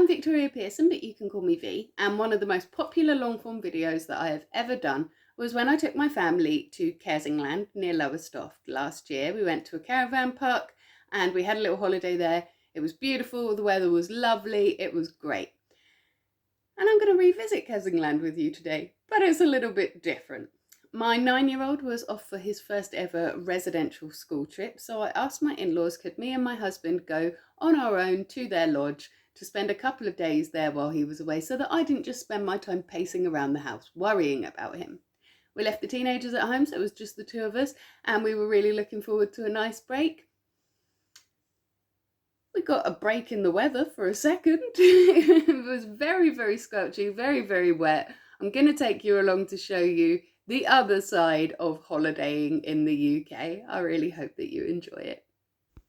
I'm Victoria Pearson, but you can call me V, and one of the most popular long-form videos that I have ever done was when I took my family to Kessingland near Lowestoft last year. We went to a caravan park and we had a little holiday there. It was beautiful, the weather was lovely, it was great. And I'm going to revisit Kessingland with you today, but it's a little bit different. My 9-year-old was off for his first ever residential school trip, so I asked my in-laws could me and my husband go on our own to their lodge to spend a couple of days there while he was away, so that I didn't just spend my time pacing around the house worrying about him. We left the teenagers at home, so it was just the two of us, and we were really looking forward to a nice break. We got a break in the weather for a second. It was very, very scorchy, very, very wet. I'm going to take you along to show you the other side of holidaying in the UK. I really hope that you enjoy it.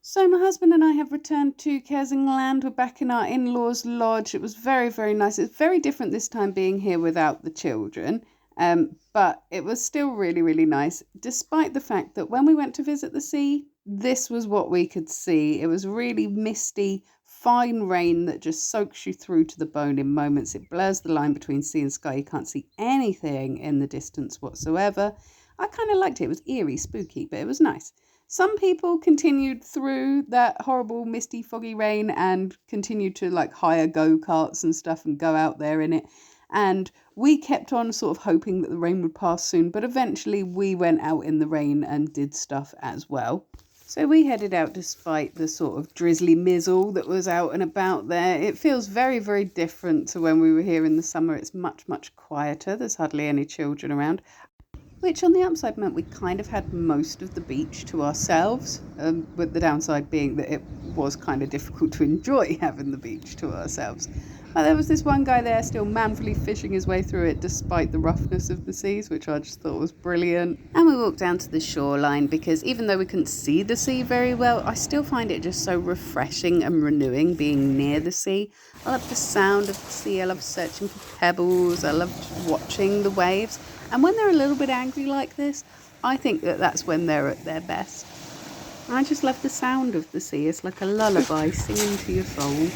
So my husband and I have returned to Kessingland. We're back in our in-laws' lodge. It was very, very nice. It's very different this time being here without the children, but it was still really, really nice, despite the fact that when we went to visit the sea, this was what we could see. It was really misty, fine rain that just soaks you through to the bone in moments. It blurs the line between sea and sky. You can't see anything in the distance whatsoever. I kind of liked it. It was eerie, spooky, but it was nice. Some people continued through that horrible, misty, foggy rain and continued to hire go-karts and stuff and go out there in it. And we kept on sort of hoping that the rain would pass soon, but eventually we went out in the rain and did stuff as well. So we headed out despite the sort of drizzly mizzle that was out and about there. It feels very, very different to when we were here in the summer. It's much, much quieter. There's hardly any children around, which on the upside meant we kind of had most of the beach to ourselves, with the downside being that it was kind of difficult to enjoy having the beach to ourselves. But there was this one guy there still manfully fishing his way through it despite the roughness of the seas, which I just thought was brilliant. And we walked down to the shoreline because even though we couldn't see the sea very well, I still find it just so refreshing and renewing being near the sea. I love the sound of the sea, I love searching for pebbles, I love watching the waves. And when they're a little bit angry like this, I think that that's when they're at their best. I just love the sound of the sea. It's like a lullaby singing to your soul.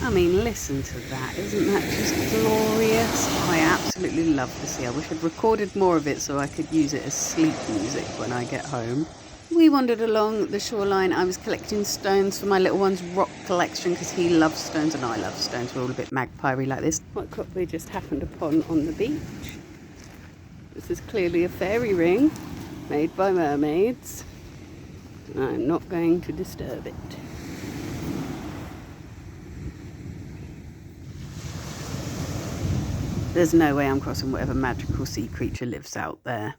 I mean, listen to that. Isn't that just glorious? I absolutely love the sea. I wish I'd recorded more of it so I could use it as sleep music when I get home. We wandered along the shoreline. I was collecting stones for my little one's rock collection because he loves stones and I love stones. We're all a bit magpie-y like this. What could we just happened upon on the beach? This is clearly a fairy ring made by mermaids. I'm not going to disturb it. There's no way I'm crossing whatever magical sea creature lives out there.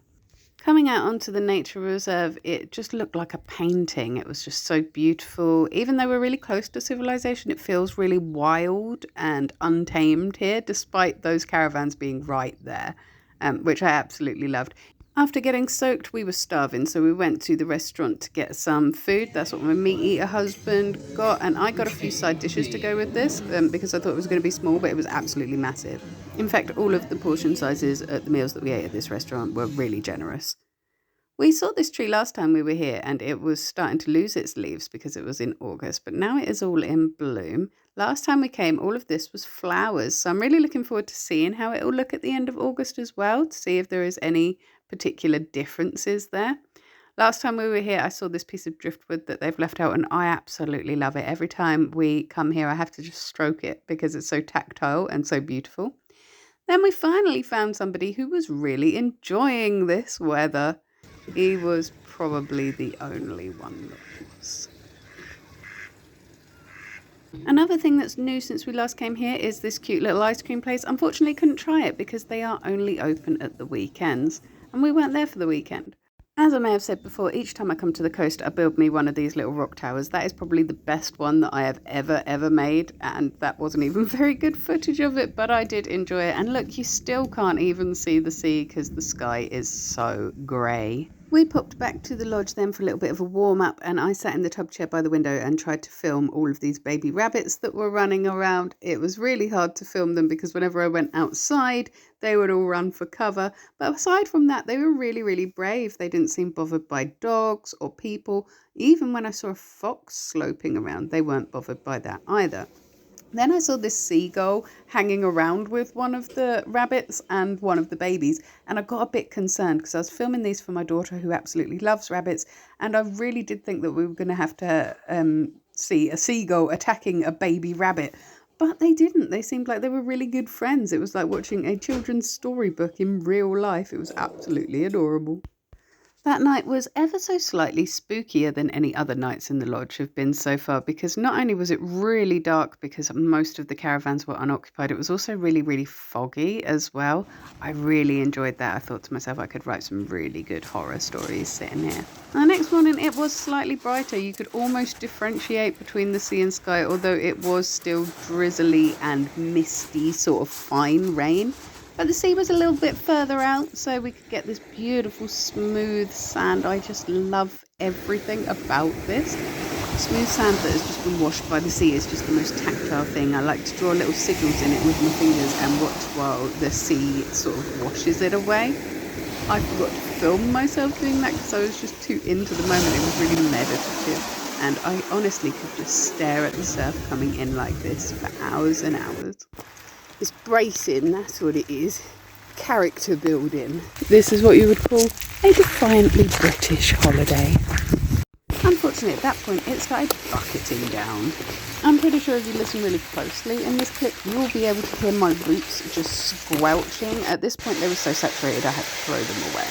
Coming out onto the nature reserve, it just looked like a painting. It was just so beautiful. Even though we're really close to civilization, it feels really wild and untamed here, despite those caravans being right there, which I absolutely loved. After getting soaked, we were starving, so we went to the restaurant to get some food. That's what my meat eater husband got, and I got a few side dishes to go with this because I thought it was going to be small, but it was absolutely massive. In fact, all of the portion sizes at the meals that we ate at this restaurant were really generous. We saw this tree last time we were here, and it was starting to lose its leaves because it was in August, but now it is all in bloom. Last time we came, all of this was flowers, so I'm really looking forward to seeing how it will look at the end of August as well, to see if there is any particular differences there. Last time we were here, I saw this piece of driftwood that they've left out, and I absolutely love it. Every time we come here, I have to just stroke it because it's so tactile and so beautiful. Then we finally found somebody who was really enjoying this weather. He was probably the only one that was. Another thing that's new since we last came here is this cute little ice cream place. Unfortunately, couldn't try it because they are only open at the weekends, and we weren't there for the weekend. As I may have said before, each time I come to the coast, I build me one of these little rock towers. That is probably the best one that I have ever made, and that wasn't even very good footage of it, but I did enjoy it. And look, you still can't even see the sea because the sky is so grey. We popped back to the lodge then for a little bit of a warm up, and I sat in the tub chair by the window and tried to film all of these baby rabbits that were running around. It was really hard to film them because whenever I went outside, they would all run for cover. But aside from that, they were really, really brave. They didn't seem bothered by dogs or people. Even when I saw a fox sloping around, they weren't bothered by that either. Then I saw this seagull hanging around with one of the rabbits and one of the babies, and I got a bit concerned because I was filming these for my daughter who absolutely loves rabbits, and I really did think that we were going to have to see a seagull attacking a baby rabbit. But they didn't. They seemed like they were really good friends. It was like watching a children's storybook in real life. It was absolutely adorable. That night was ever so slightly spookier than any other nights in the lodge have been so far, because not only was it really dark because most of the caravans were unoccupied, it was also really, really foggy as well. I really enjoyed that. I thought to myself I could write some really good horror stories sitting here. The next morning it was slightly brighter. You could almost differentiate between the sea and sky, although it was still drizzly and misty, sort of fine rain. But the sea was a little bit further out, so we could get this beautiful smooth sand. I just love everything about this. Smooth sand that has just been washed by the sea is just the most tactile thing. I like to draw little signals in it with my fingers and watch while the sea sort of washes it away. I forgot to film myself doing that because I was just too into the moment. It was really meditative, and I honestly could just stare at the surf coming in like this for hours and hours. It's bracing, that's what it is. Character building. This is what you would call a defiantly British holiday. Unfortunately, at that point, it started bucketing down. I'm pretty sure if you listen really closely in this clip, you'll be able to hear my boots just squelching. At this point, they were so saturated, I had to throw them away.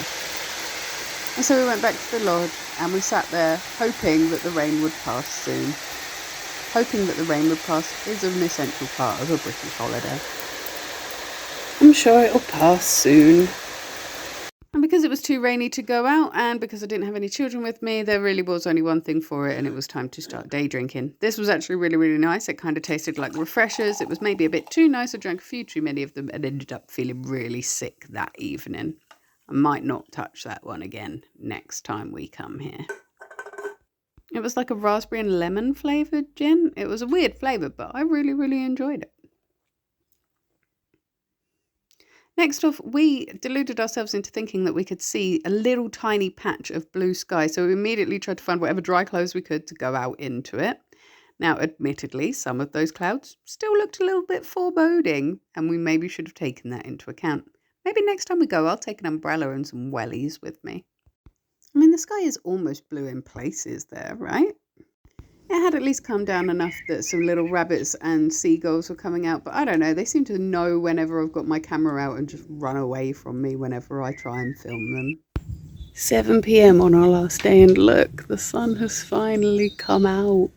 And so we went back to the lodge, and we sat there hoping that the rain would pass soon. Hoping that the rain would pass is an essential part of a British holiday. I'm sure it'll pass soon. And because it was too rainy to go out, and because I didn't have any children with me, there really was only one thing for it, and it was time to start day drinking. This was actually really, really nice. It kind of tasted like refreshers. It was maybe a bit too nice. I drank a few too many of them and ended up feeling really sick that evening. I might not touch that one again next time we come here. It was like a raspberry and lemon flavoured gin. It was a weird flavour, but I really, really enjoyed it. Next off, we deluded ourselves into thinking that we could see a little tiny patch of blue sky, so we immediately tried to find whatever dry clothes we could to go out into it. Now, admittedly, some of those clouds still looked a little bit foreboding, and we maybe should have taken that into account. Maybe next time we go, I'll take an umbrella and some wellies with me. I mean, the sky is almost blue in places there, right? It had at least calmed down enough that some little rabbits and seagulls were coming out, but I don't know, they seem to know whenever I've got my camera out and just run away from me whenever I try and film them. 7 p.m. on our last day, and look, the sun has finally come out.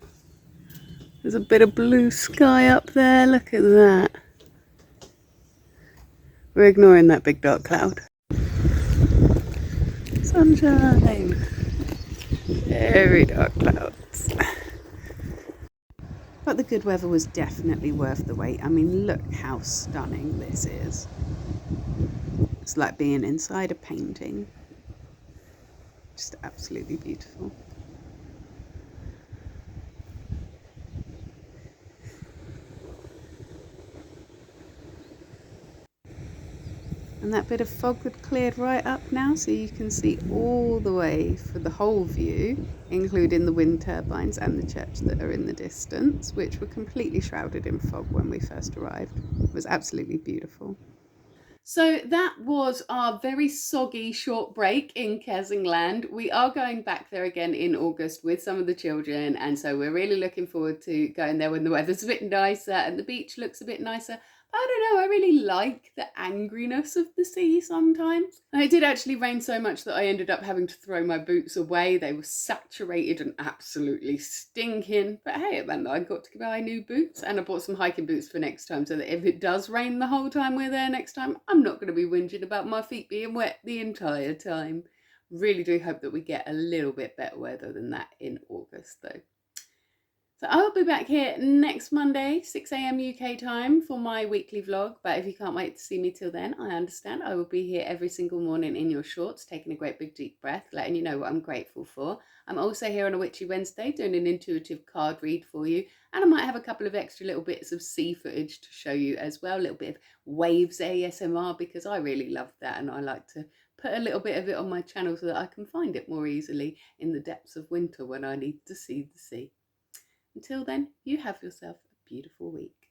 There's a bit of blue sky up there, look at that. We're ignoring that big dark cloud. Sunshine! Very dark clouds. But the good weather was definitely worth the wait. I mean, look how stunning this is. It's like being inside a painting. Just absolutely beautiful. And that bit of fog had cleared right up now, so you can see all the way for the whole view, including the wind turbines and the church that are in the distance, which were completely shrouded in fog when we first arrived. It was absolutely beautiful. So that was our very soggy short break in Kessingland. We are going back there again in August with some of the children, and so we're really looking forward to going there when the weather's a bit nicer and the beach looks a bit nicer. I don't know, I really like the angriness of the sea sometimes. And it did actually rain so much that I ended up having to throw my boots away. They were saturated and absolutely stinking. But hey, it meant that I got to buy new boots, and I bought some hiking boots for next time, so that if it does rain the whole time we're there next time, I'm not going to be whinging about my feet being wet the entire time. Really do hope that we get a little bit better weather than that in August though. So I will be back here next Monday, 6 a.m. UK time for my weekly vlog. But if you can't wait to see me till then, I understand. I will be here every single morning in your shorts, taking a great big deep breath, letting you know what I'm grateful for. I'm also here on a Witchy Wednesday doing an intuitive card read for you. And I might have a couple of extra little bits of sea footage to show you as well. A little bit of waves ASMR because I really love that. And I like to put a little bit of it on my channel so that I can find it more easily in the depths of winter when I need to see the sea. Until then, you have yourself a beautiful week.